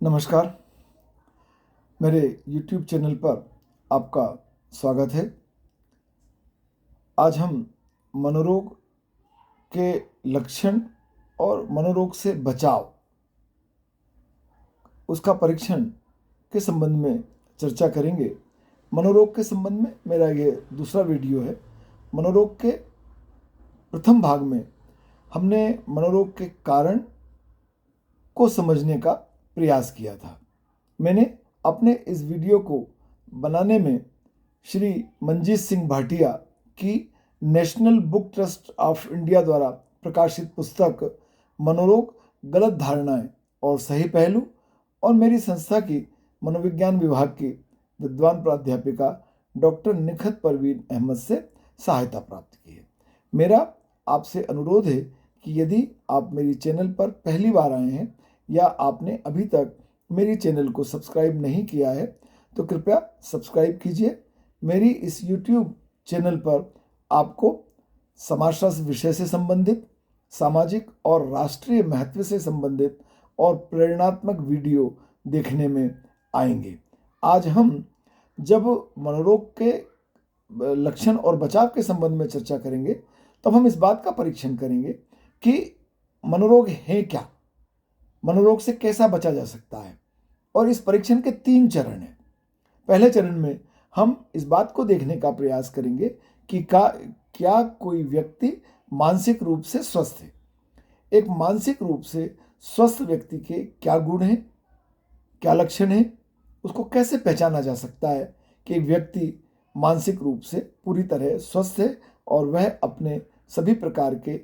नमस्कार। मेरे YouTube channel पर आपका स्वागत है। आज हम मनोरोग के लक्षण और मनोरोग से बचाव उसका परीक्षण के संबंध में चर्चा करेंगे। मनोरोग के संबंध में मेरा ये दूसरा वीडियो है। मनोरोग के प्रथम भाग में हमने मनोरोग के कारण को समझने का प्रयास किया था। मैंने अपने इस वीडियो को बनाने में श्री मंजीत सिंह भाटिया की national book trust of India द्वारा प्रकाशित पुस्तक मनोरोग, गलत धारणाएं और सही पहलू और मेरी संस्था की मनोविज्ञान विभाग की विद्वान प्राध्यापिका डॉक्टर निखत परवीन अहमद से सहायता प्राप्त की है। मेरा आपसे अनुरोध है कि यदि आप मेरी चैनल पर पहली बार आए हैं या आपने अभी तक मेरी चैनल को सब्सक्राइब नहीं किया है तो कृपया सब्सक्राइब कीजिए। मेरी इस YouTube चैनल पर आपको समाजशास्त्र विषय से संबंधित, सामाजिक और राष्ट्रीय महत्व से संबंधित और प्रेरणात्मक वीडियो देखने में आएंगे। आज हम जब मनोरोग के लक्षण और बचाव के संबंध में चर्चा करेंगे तब हम इस बात का परीक्षण करेंगे कि मनोरोग है क्या, मनोरोग से कैसा बचा जा सकता है। और इस परीक्षण के 3 चरण हैं। पहले चरण में हम इस बात को देखने का प्रयास करेंगे कि क्या कोई व्यक्ति मानसिक रूप से स्वस्थ है। एक मानसिक रूप से स्वस्थ व्यक्ति के क्या गुण हैं, क्या लक्षण हैं, उसको कैसे पहचाना जा सकता है कि एक व्यक्ति मानसिक रूप से पूरी तरह स्वस्थ है और वह अपने सभी प्रकार के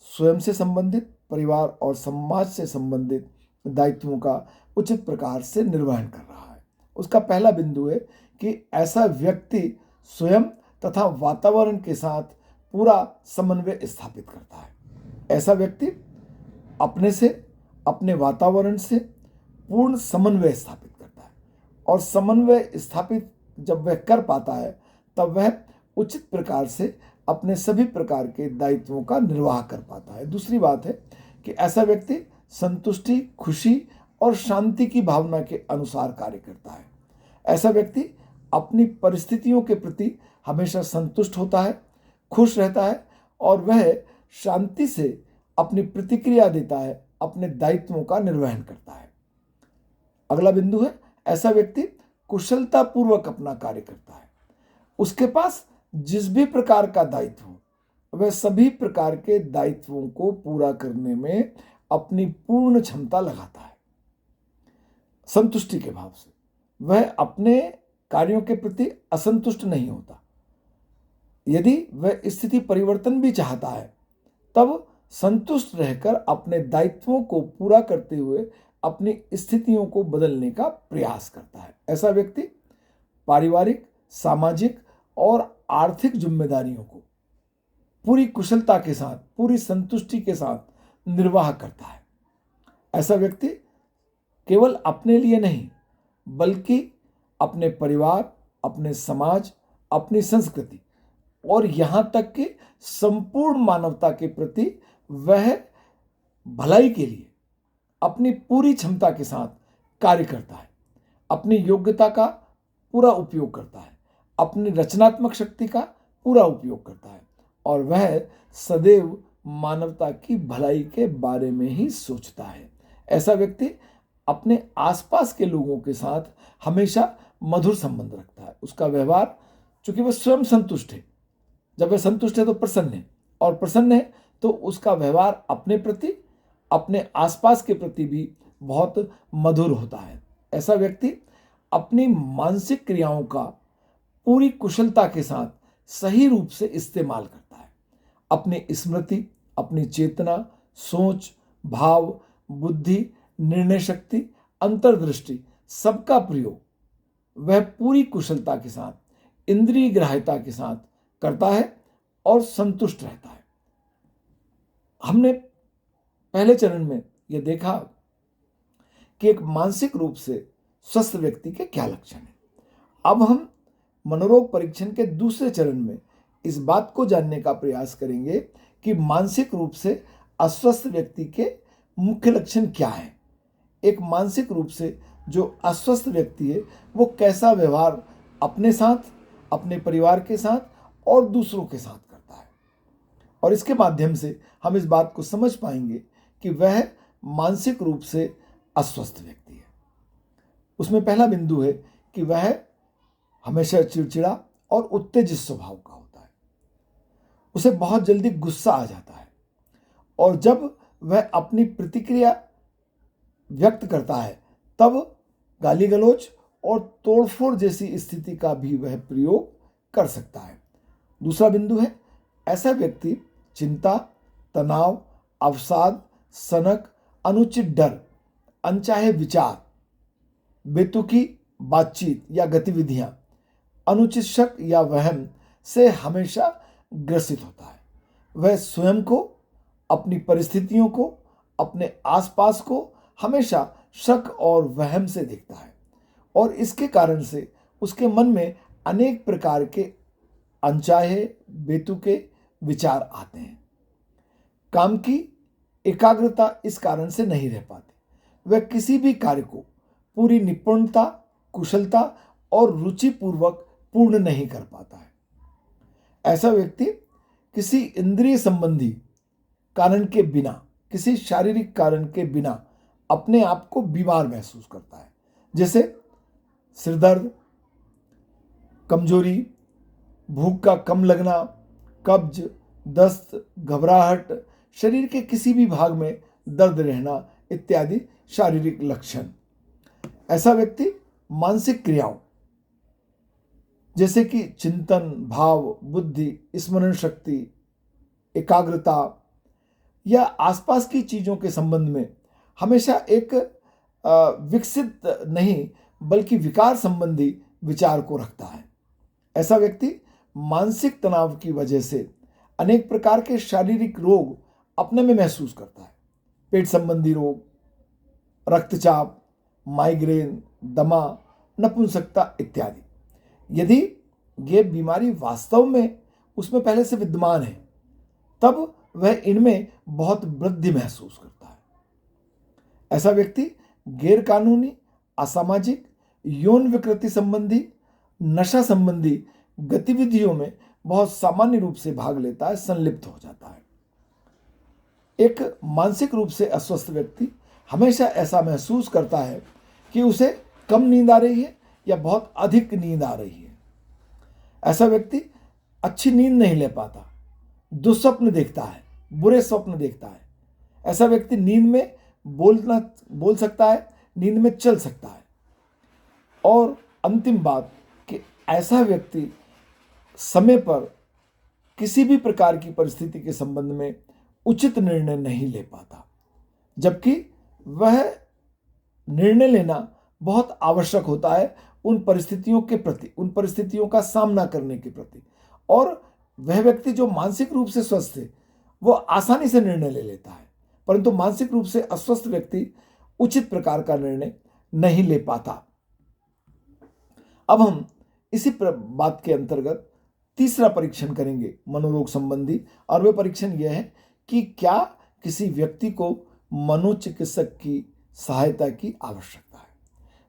स्वयं से संबंधित, परिवार और समाज से संबंधित दायित्वों का उचित प्रकार से निर्वहन कर रहा है। उसका पहला बिंदु है कि ऐसा व्यक्ति स्वयं तथा वातावरण के साथ पूरा समन्वय स्थापित करता है। ऐसा व्यक्ति अपने से, अपने वातावरण से पूर्ण समन्वय स्थापित करता है और समन्वय स्थापित जब वह कर पाता है तब वह उचित प्रकार से अपने सभी प्रकार के दायित्वों का निर्वाह कर पाता है। दूसरी बात है कि ऐसा व्यक्ति संतुष्टि, खुशी और शांति की भावना के अनुसार कार्य करता है। ऐसा व्यक्ति अपनी परिस्थितियों के प्रति हमेशा संतुष्ट होता है, खुश रहता है और वह शांति से अपनी प्रतिक्रिया देता है, अपने दायित्वों का निर्वहन करता है। अगला बिंदु है, ऐसा व्यक्ति कुशलतापूर्वक अपना कार्य करता है। उसके पास जिस भी प्रकार का दायित्व हो वह सभी प्रकार के दायित्वों को पूरा करने में अपनी पूर्ण क्षमता लगाता है। संतुष्टि के भाव से वह अपने कार्यों के प्रति असंतुष्ट नहीं होता। यदि वह स्थिति परिवर्तन भी चाहता है तब संतुष्ट रहकर अपने दायित्वों को पूरा करते हुए अपनी स्थितियों को बदलने का प्रयास करता है। ऐसा व्यक्ति पारिवारिक, सामाजिक और आर्थिक जिम्मेदारियों को पूरी कुशलता के साथ, पूरी संतुष्टि के साथ निर्वाह करता है। ऐसा व्यक्ति केवल अपने लिए नहीं बल्कि अपने परिवार, अपने समाज, अपनी संस्कृति और यहाँ तक कि संपूर्ण मानवता के प्रति वह भलाई के लिए अपनी पूरी क्षमता के साथ कार्य करता है, अपनी योग्यता का पूरा उपयोग करता है, अपनी रचनात्मक शक्ति का पूरा उपयोग करता है और वह सदैव मानवता की भलाई के बारे में ही सोचता है। ऐसा व्यक्ति अपने आसपास के लोगों के साथ हमेशा मधुर संबंध रखता है। उसका व्यवहार, चूंकि वह स्वयं संतुष्ट है, जब वह संतुष्ट है तो प्रसन्न है और प्रसन्न है तो उसका व्यवहार अपने प्रति, अपने आसपास के प्रति भी बहुत मधुर होता है। ऐसा व्यक्ति अपनी मानसिक क्रियाओं का पूरी कुशलता के साथ सही रूप से इस्तेमाल करता है। अपनी स्मृति, अपनी चेतना, सोच, भाव, बुद्धि, निर्णय शक्ति, अंतर्दृष्टि सबका प्रयोग वह पूरी कुशलता के साथ, इंद्रिय ग्राह्यता के साथ करता है और संतुष्ट रहता है। हमने पहले चरण में यह देखा कि एक मानसिक रूप से स्वस्थ व्यक्ति के क्या लक्षण हैं। अब हम मनोरोग परीक्षण के दूसरे चरण में इस बात को जानने का प्रयास करेंगे कि मानसिक रूप से अस्वस्थ व्यक्ति के मुख्य लक्षण क्या हैं। एक मानसिक रूप से जो अस्वस्थ व्यक्ति है वो कैसा व्यवहार अपने साथ, अपने परिवार के साथ और दूसरों के साथ करता है। और इसके माध्यम से हम इस बात को समझ पाएंगे कि वह मानसिक रूप से अस्वस्थ व्यक्ति है। उसमें पहला बिंदु है कि वह हमेशा चिड़चिड़ा और उत्तेजित स्वभाव का होता है। उसे बहुत जल्दी गुस्सा आ जाता है और जब वह अपनी प्रतिक्रिया व्यक्त करता है तब गाली गलौज और तोड़फोड़ जैसी स्थिति का भी वह प्रयोग कर सकता है। दूसरा बिंदु है, ऐसा व्यक्ति चिंता, तनाव, अवसाद, सनक, अनुचित डर, अनचाहे विचार, बेतुकी बातचीत या गतिविधियां, अनुचित शक या वहम से हमेशा ग्रसित होता है। वह स्वयं को, अपनी परिस्थितियों को, अपने आसपास को हमेशा शक और वहम से देखता है और इसके कारण से उसके मन में अनेक प्रकार के अनचाहे, बेतुके विचार आते हैं। काम की एकाग्रता इस कारण से नहीं रह पाती। वह किसी भी कार्य को पूरी निपुणता, कुशलता और रुचिपूर्वक पूर्ण नहीं कर पाता है। ऐसा व्यक्ति किसी इंद्रिय संबंधी कारण के बिना, किसी शारीरिक कारण के बिना अपने आप को बीमार महसूस करता है, जैसे सिरदर्द, कमजोरी, भूख का कम लगना, कब्ज, दस्त, घबराहट, शरीर के किसी भी भाग में दर्द रहना इत्यादि शारीरिक लक्षण। ऐसा व्यक्ति मानसिक क्रियाओं जैसे कि चिंतन, भाव, बुद्धि, स्मरण शक्ति, एकाग्रता या आसपास की चीजों के संबंध में हमेशा एक विकसित नहीं बल्कि विकार संबंधी विचार को रखता है। ऐसा व्यक्ति मानसिक तनाव की वजह से अनेक प्रकार के शारीरिक रोग अपने में महसूस करता है। पेट संबंधी रोग, रक्तचाप, माइग्रेन, दमा, नपुंसकता इत्यादि। यदि ये बीमारी वास्तव में उसमें पहले से विद्यमान है तब वह इनमें बहुत वृद्धि महसूस करता है। ऐसा व्यक्ति गैर कानूनी, असामाजिक, यौन विकृति संबंधी, नशा संबंधी गतिविधियों में बहुत सामान्य रूप से भाग लेता है, संलिप्त हो जाता है। एक मानसिक रूप से अस्वस्थ व्यक्ति हमेशा ऐसा महसूस करता है कि उसे कम नींद आ रही है या बहुत अधिक नींद आ रही है। ऐसा व्यक्ति अच्छी नींद नहीं ले पाता, दुस्वप्न देखता है, बुरे स्वप्न देखता है। ऐसा व्यक्ति नींद में बोल सकता है, नींद में चल सकता है। और अंतिम बात कि ऐसा व्यक्ति समय पर किसी भी प्रकार की परिस्थिति के संबंध में उचित निर्णय नहीं ले पाता, जबकि वह निर्णय लेना बहुत आवश्यक होता है उन परिस्थितियों के प्रति, उन परिस्थितियों का सामना करने के प्रति। और वह व्यक्ति जो मानसिक रूप से स्वस्थ है वो आसानी से निर्णय ले लेता है, परंतु मानसिक रूप से अस्वस्थ व्यक्ति उचित प्रकार का निर्णय नहीं ले पाता। अब हम इसी बात के अंतर्गत तीसरा परीक्षण करेंगे मनोरोग संबंधी, और वह परीक्षण यह है कि क्या किसी व्यक्ति को मनोचिकित्सक की सहायता की आवश्यकता है।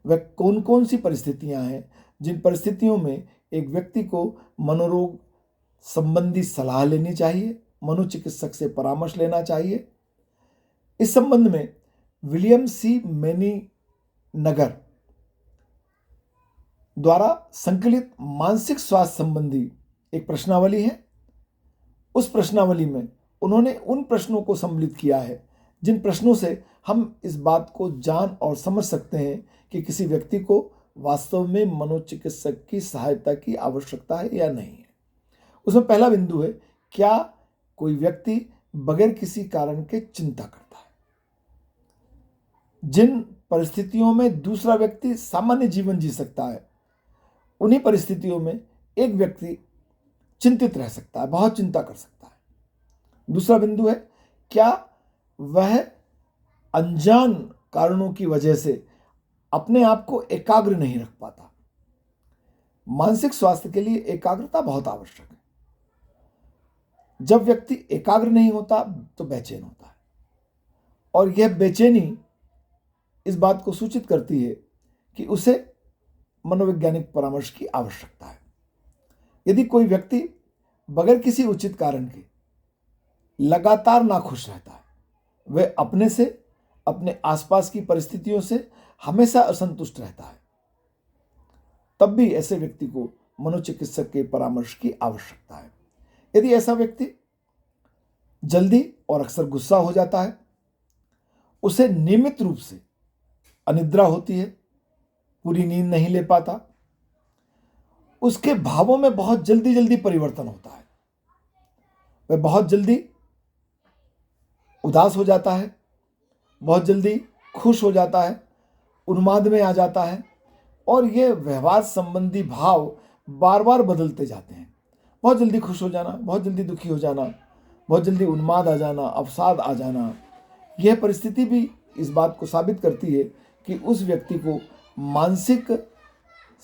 वह कौन कौन सी परिस्थितियां हैं जिन परिस्थितियों में एक व्यक्ति को मनोरोग संबंधी सलाह लेनी चाहिए, मनोचिकित्सक से परामर्श लेना चाहिए। इस संबंध में विलियम सी मैनी नगर द्वारा संकलित मानसिक स्वास्थ्य संबंधी एक प्रश्नावली है। उस प्रश्नावली में उन्होंने उन प्रश्नों को सम्मिलित किया है जिन प्रश्नों से हम इस बात को जान और समझ सकते हैं कि किसी व्यक्ति को वास्तव में मनोचिकित्सक की सहायता की आवश्यकता है या नहीं है। उसमें पहला बिंदु है, क्या कोई व्यक्ति बगैर किसी कारण के चिंता करता है। जिन परिस्थितियों में दूसरा व्यक्ति सामान्य जीवन जी सकता है, उन्हीं परिस्थितियों में एक व्यक्ति चिंतित रह सकता है, बहुत चिंता कर सकता है। दूसरा बिंदु है, क्या वह अनजान कारणों की वजह से अपने आप को एकाग्र नहीं रख पाता। मानसिक स्वास्थ्य के लिए एकाग्रता बहुत आवश्यक है। जब व्यक्ति एकाग्र नहीं होता तो बेचैन होता है, और यह बेचैनी इस बात को सूचित करती है कि उसे मनोवैज्ञानिक परामर्श की आवश्यकता है। यदि कोई व्यक्ति बगैर किसी उचित कारण के लगातार नाखुश रहता है, वह अपने से, अपने आसपास की परिस्थितियों से हमेशा असंतुष्ट रहता है, तब भी ऐसे व्यक्ति को मनोचिकित्सक के परामर्श की आवश्यकता है। यदि ऐसा व्यक्ति जल्दी और अक्सर गुस्सा हो जाता है, उसे नियमित रूप से अनिद्रा होती है, पूरी नींद नहीं ले पाता, उसके भावों में बहुत जल्दी जल्दी परिवर्तन होता है, वह बहुत जल्दी उदास हो जाता है, बहुत जल्दी खुश हो जाता है, उन्माद में आ जाता है, और ये व्यवहार संबंधी भाव बार बार बदलते जाते हैं। बहुत जल्दी खुश हो जाना, बहुत जल्दी दुखी हो जाना, बहुत जल्दी उन्माद आ जाना, अवसाद आ जाना। यह परिस्थिति भी इस बात को साबित करती है कि उस व्यक्ति को मानसिक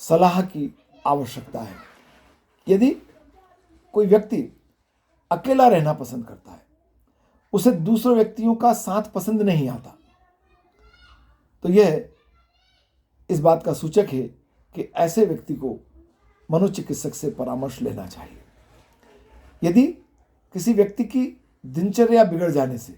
सलाह की आवश्यकता है। यदि कोई व्यक्ति अकेला रहना पसंद करता है, उसे दूसरे व्यक्तियों का साथ पसंद नहीं आता, तो यह इस बात का सूचक है कि ऐसे व्यक्ति को मनोचिकित्सक से परामर्श लेना चाहिए। यदि किसी व्यक्ति की दिनचर्या बिगड़ जाने से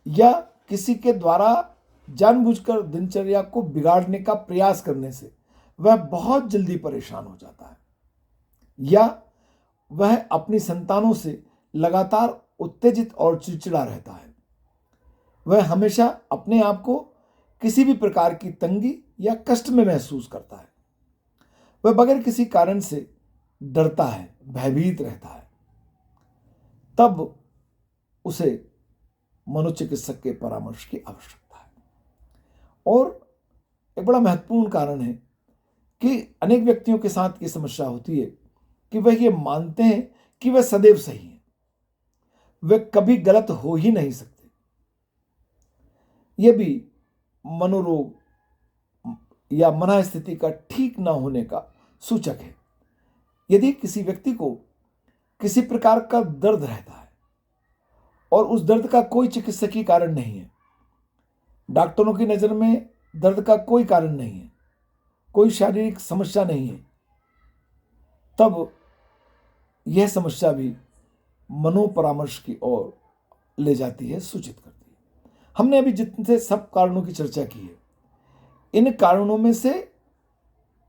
या किसी के द्वारा जानबूझकर दिनचर्या को बिगाड़ने का प्रयास करने से वह बहुत जल्दी परेशान हो जाता है, या वह अपनी संतानों से लगातार उत्तेजित और चिड़चिड़ा रहता है, वह हमेशा अपने आप को किसी भी प्रकार की तंगी या कष्ट में महसूस करता है, वह बगैर किसी कारण से डरता है, भयभीत रहता है, तब उसे मनोचिकित्सक के परामर्श की आवश्यकता है। और एक बड़ा महत्वपूर्ण कारण है कि अनेक व्यक्तियों के साथ ये समस्या होती है कि वह ये मानते हैं कि वह सदैव सही है, वे कभी गलत हो ही नहीं सकते। यह भी मनोरोग या मनःस्थिति का ठीक न होने का सूचक है। यदि किसी व्यक्ति को किसी प्रकार का दर्द रहता है और उस दर्द का कोई चिकित्सकीय कारण नहीं है, डॉक्टरों की नज़र में दर्द का कोई कारण नहीं है, कोई शारीरिक समस्या नहीं है, तब यह समस्या भी मनोपरामर्श की ओर ले जाती है, सूचित करती है। हमने अभी जितने सब कारणों की चर्चा की है, इन कारणों में से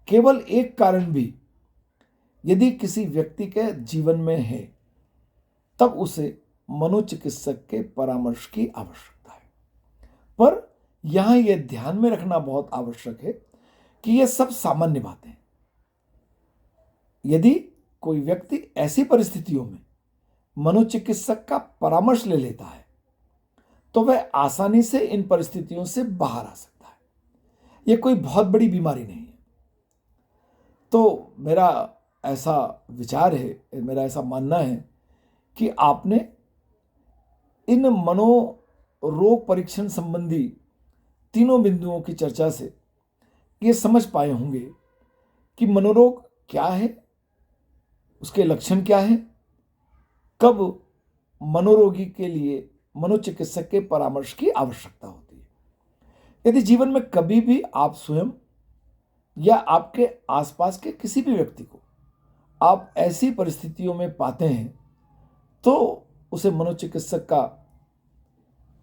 केवल एक कारण भी यदि किसी व्यक्ति के जीवन में है, तब उसे मनोचिकित्सक के परामर्श की आवश्यकता है। पर यहां यह ध्यान में रखना बहुत आवश्यक है कि यह सब सामान्य बातें हैं। यदि कोई व्यक्ति ऐसी परिस्थितियों में मनोचिकित्सक का परामर्श ले लेता है, तो वह आसानी से इन परिस्थितियों से बाहर आ सकता है। यह कोई बहुत बड़ी बीमारी नहीं है। तो मेरा ऐसा विचार है, मेरा ऐसा मानना है कि आपने इन मनोरोग परीक्षण संबंधी तीनों बिंदुओं की चर्चा से ये समझ पाए होंगे कि मनोरोग क्या है, उसके लक्षण क्या है, कब मनोरोगी के लिए मनोचिकित्सक के परामर्श की आवश्यकता होती है। यदि जीवन में कभी भी आप स्वयं या आपके आसपास के किसी भी व्यक्ति को आप ऐसी परिस्थितियों में पाते हैं, तो उसे मनोचिकित्सक का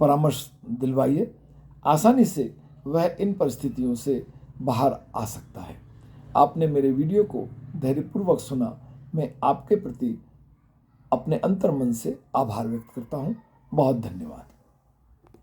परामर्श दिलवाइए। आसानी से वह इन परिस्थितियों से बाहर आ सकता है। आपने मेरे वीडियो को धैर्यपूर्वक सुना। मैं आपके प्रति अपने अंतर्मन से आभार व्यक्त करता हूँ। बहुत धन्यवाद।